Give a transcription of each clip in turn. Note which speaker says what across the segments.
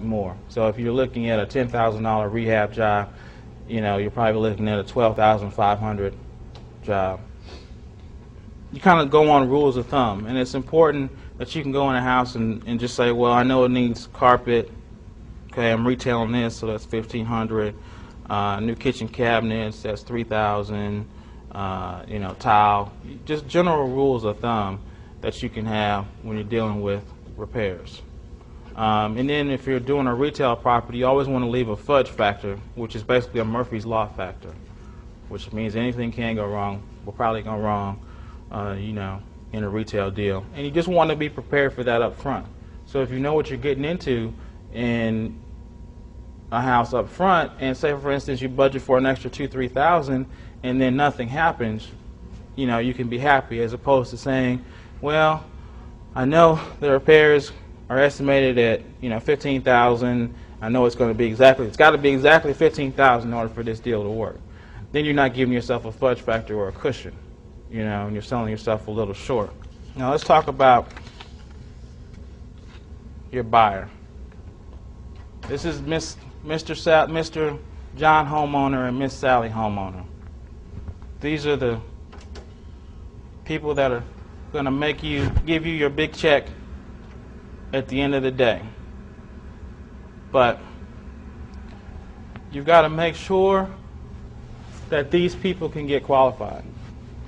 Speaker 1: more. So if you're looking at a $10,000 rehab job, you're probably looking at a $12,500 job. You kind of go on rules of thumb, and it's important that you can go in a house and just say, well, I know it needs carpet. Okay, I'm retailing this, so that's $1,500. New kitchen cabinets, that's $3,000. Tile. Just general rules of thumb that you can have when you're dealing with repairs. And then if you're doing a retail property, you always want to leave a fudge factor, which is basically a Murphy's Law factor, which means anything can go wrong, will probably go wrong, in a retail deal. And you just want to be prepared for that up front. So if you know what you're getting into in a house up front, and say for instance you budget for an extra $2,000-3,000, and then nothing happens, you can be happy, as opposed to saying, well, I know the repairs are estimated at $15,000. I know it's got to be exactly $15,000 in order for this deal to work. Then you're not giving yourself a fudge factor or a cushion, and you're selling yourself a little short. Now let's talk about your buyer. This is Mr. John homeowner and Miss Sally homeowner. These are the people that are going to give you your big check at the end of the day. But you've got to make sure that these people can get qualified.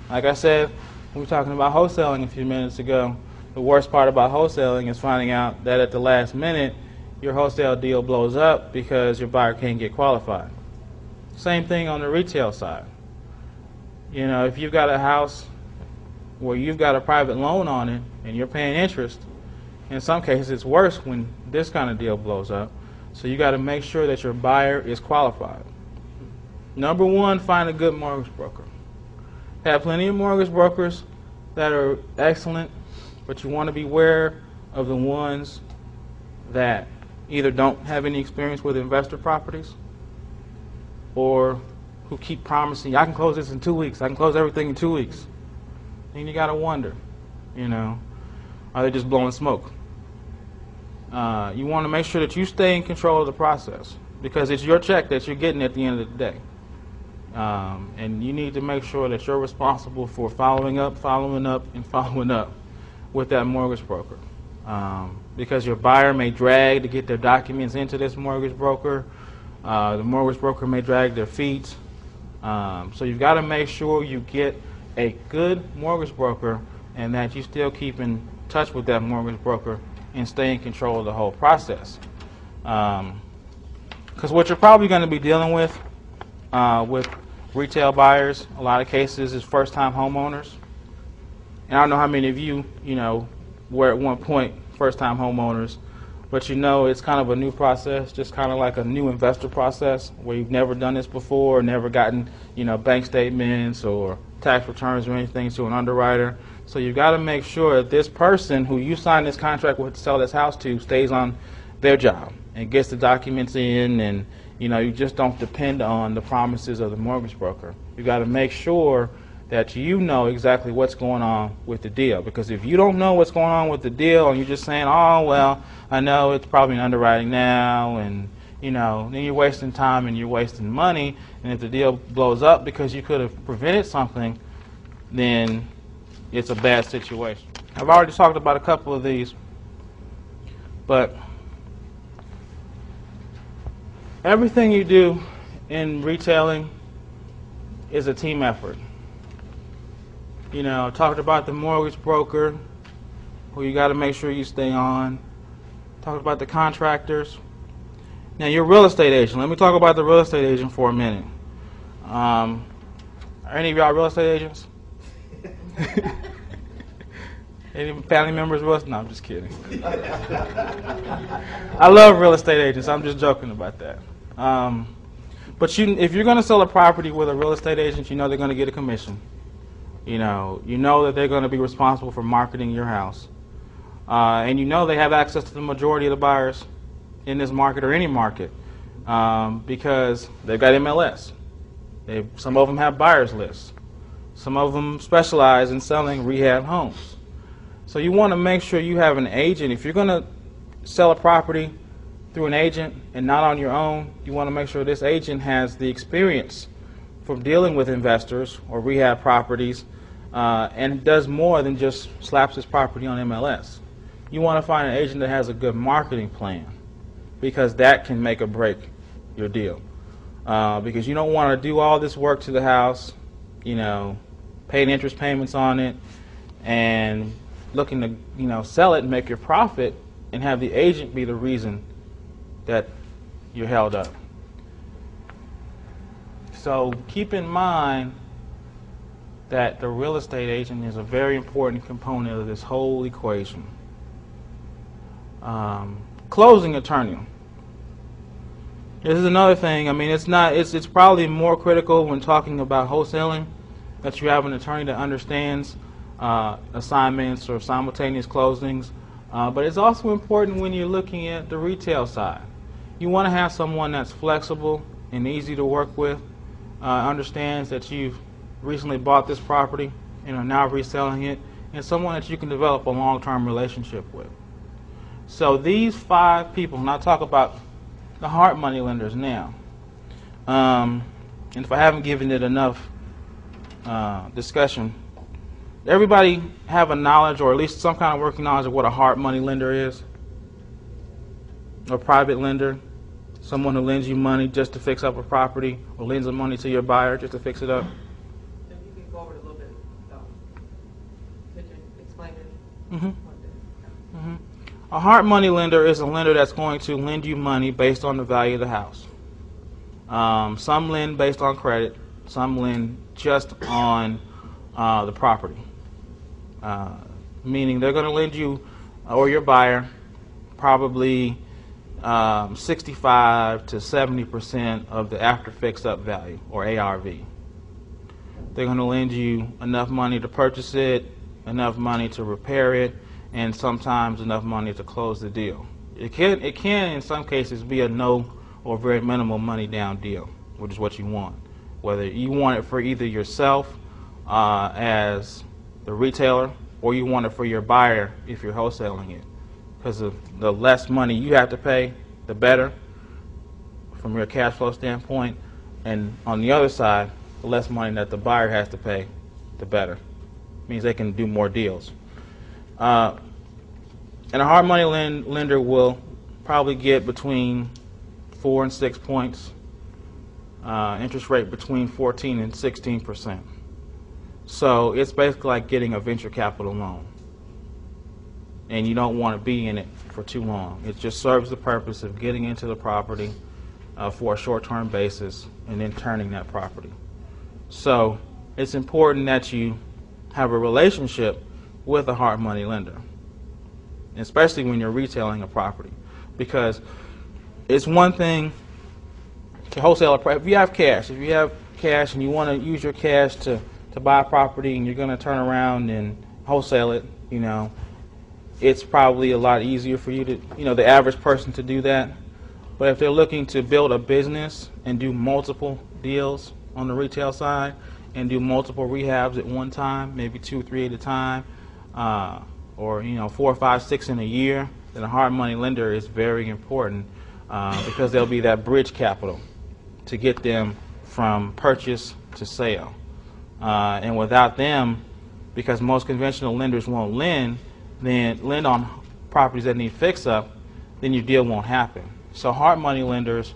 Speaker 1: Like I said, we were talking about wholesaling a few minutes ago. The worst part about wholesaling is finding out that at the last minute your wholesale deal blows up because your buyer can't get qualified. Same thing on the retail side. If you've got a house where you've got a private loan on it and you're paying interest, in some cases it's worse when this kind of deal blows up. So you got to make sure that your buyer is qualified. Number one, find a good mortgage broker. Have plenty of mortgage brokers that are excellent, but you want to be aware of the ones that either don't have any experience with investor properties or who keep promising, I can close this in 2 weeks, I can close everything in 2 weeks. And you got to wonder, are they just blowing smoke? You want to make sure that you stay in control of the process, because it's your check that you're getting at the end of the day. And you need to make sure that you're responsible for following up with that mortgage broker. Because your buyer may drag to get their documents into this mortgage broker. The mortgage broker may drag their feet. So you've got to make sure you get a good mortgage broker and that you still keep in touch with that mortgage broker and stay in control of the whole process. Because what you're probably going to be dealing with retail buyers, a lot of cases, is first-time homeowners. And I don't know how many of you, were at one point first-time homeowners, but it's kind of a new process, just kind of like a new investor process where you've never done this before, never gotten, bank statements or tax returns or anything to an underwriter. So you've got to make sure that this person who you signed this contract with to sell this house to stays on their job and gets the documents in, and you just don't depend on the promises of the mortgage broker. You've got to make sure that you know exactly what's going on with the deal. Because if you don't know what's going on with the deal and you're just saying, oh, well, I know it's probably in underwriting now, and then you're wasting time and you're wasting money. And if the deal blows up because you could have prevented something, then it's a bad situation. I've already talked about a couple of these, but everything you do in retailing is a team effort. Talked about the mortgage broker, who you got to make sure you stay on. Talked about the contractors. Now, your real estate agent. Let me talk about the real estate agent for a minute. Are any of y'all real estate agents? Any family members real estate? No, I'm just kidding. I love real estate agents. I'm just joking about that. But if you're going to sell a property with a real estate agent, they're going to get a commission. You know that they're going to be responsible for marketing your house. And they have access to the majority of the buyers in this market or any market because they've got MLS. Some of them have buyers lists. Some of them specialize in selling rehab homes. So you want to make sure you have an agent. If you're going to sell a property through an agent and not on your own, you want to make sure this agent has the experience from dealing with investors or rehab properties and does more than just slaps his property on MLS. You want to find an agent that has a good marketing plan, because that can make or break your deal. Because you don't want to do all this work to the house, paying interest payments on it, and looking to sell it and make your profit, and have the agent be the reason that you're held up. So keep in mind that the real estate agent is a very important component of this whole equation. Closing attorney. This is another thing. I mean, it's probably more critical when talking about wholesaling that you have an attorney that understands assignments or simultaneous closings. But it's also important when you're looking at the retail side. You want to have someone that's flexible and easy to work with, understands that you've recently bought this property and are now reselling it, and someone that you can develop a long-term relationship with. So these 5 people, and I'll talk about the hard money lenders now. And if I haven't given it enough discussion, everybody have a knowledge, or at least some kind of working knowledge, of what a hard money lender is? A private lender, someone who lends you money just to fix up a property, or lends the money to your buyer just to fix it up.
Speaker 2: If you can go over it a little bit, could you explain it?
Speaker 1: Mm-hmm. Mm-hmm. A hard money lender is a lender that's going to lend you money based on the value of the house. Some lend based on credit, some lend just on the property. Meaning they're going to lend you or your buyer probably 65 to 70% of the after fix-up value, or ARV. They're going to lend you enough money to purchase it, enough money to repair it, and sometimes enough money to close the deal. It can in some cases be a no or very minimal money down deal, which is what you want. Whether you want it for either yourself as the retailer, or you want it for your buyer if you're wholesaling it. Because the less money you have to pay, the better from your cash flow standpoint. And on the other side, the less money that the buyer has to pay, the better. It means they can do more deals. And a hard money lender will probably get between 4 and 6 points, interest rate between 14 and 16%. So it's basically like getting a venture capital loan. And you don't want to be in it for too long. It just serves the purpose of getting into the property for a short-term basis and then turning that property. So it's important that you have a relationship with a hard money lender, especially when you're retailing a property, because it's one thing to wholesale a property. If you have cash and you want to use your cash to buy a property and you're going to turn around and wholesale it, it's probably a lot easier for you to, the average person to do that. But if they're looking to build a business and do multiple deals on the retail side and do multiple rehabs at one time, maybe 2 or 3 at a time, or 4, 5, 6 in a year, then a hard money lender is very important because there'll be that bridge capital to get them from purchase to sale. And without them, because most conventional lenders won't lend on properties that need fix-up, then your deal won't happen. So hard money lenders,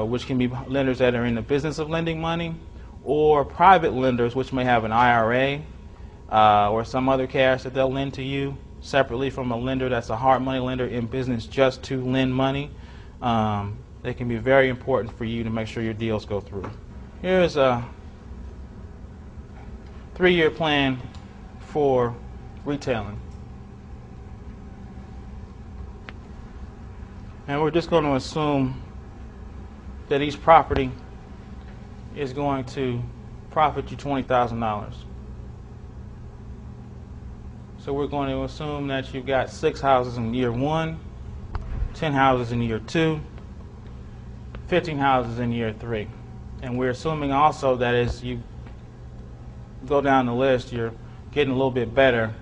Speaker 1: which can be lenders that are in the business of lending money, or private lenders, which may have an IRA or some other cash that they'll lend to you separately from a lender that's a hard money lender in business just to lend money. They can be very important for you to make sure your deals go through. Here's a 3-year plan for retailing. And we're just going to assume that each property is going to profit you $20,000. So we're going to assume that you've got 6 houses in year 1, 10 houses in year 2, 15 houses in year 3. And we're assuming also that as you go down the list, you're getting a little bit better